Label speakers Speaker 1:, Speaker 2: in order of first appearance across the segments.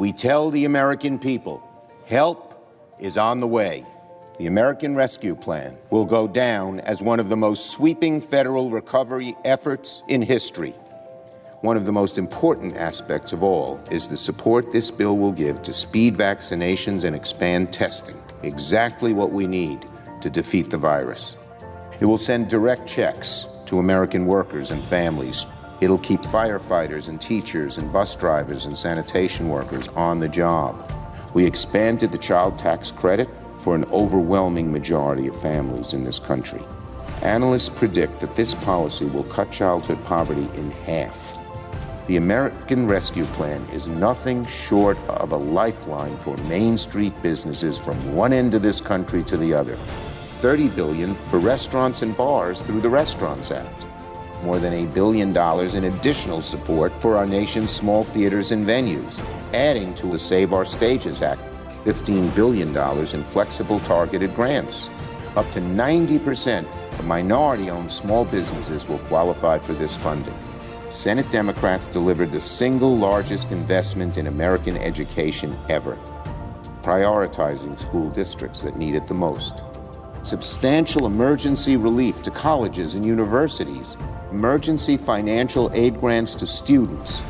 Speaker 1: We tell the American people, help is on the way. The American Rescue Plan will go down as one of the most sweeping federal recovery efforts in history. One of the most important aspects of all is the support this bill will give to speed vaccinations and expand testing, exactly what we need to defeat the virus. It will send direct checks to American workers and families. It'll keep firefighters and teachers and bus drivers and sanitation workers on the job. We expanded the child tax credit for an overwhelming majority of families in this country. Analysts predict that this policy will cut childhood poverty in half. The American Rescue Plan is nothing short of a lifeline for Main Street businesses from one end of this country to the other. $30 billion for restaurants and bars through the Restaurants Act. More than $1 billion in additional support for our nation's small theaters and venues, adding to the Save Our Stages Act, $15 billion in flexible targeted grants. Up to 90% of minority-owned small businesses will qualify for this funding. Senate Democrats delivered the single largest investment in American education ever, prioritizing school districts that need it the most. Substantial emergency relief to colleges and universities, emergency financial aid grants to students.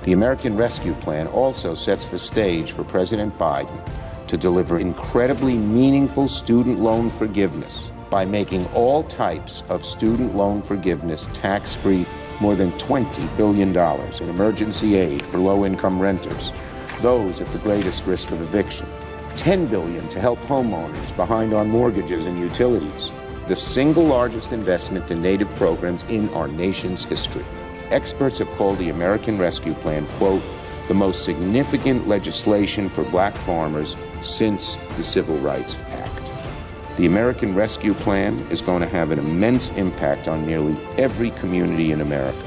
Speaker 1: The American Rescue Plan also sets the stage for President Biden to deliver incredibly meaningful student loan forgiveness by making all types of student loan forgiveness tax-free. More than $20 billion in emergency aid for low-income renters, those at the greatest risk of eviction. $10 billion to help homeowners behind on mortgages and utilities. The single largest investment in Native programs in our nation's history. Experts have called the American Rescue Plan, quote, the most significant legislation for black farmers since the Civil Rights Act. The American Rescue Plan is going to have an immense impact on nearly every community in America.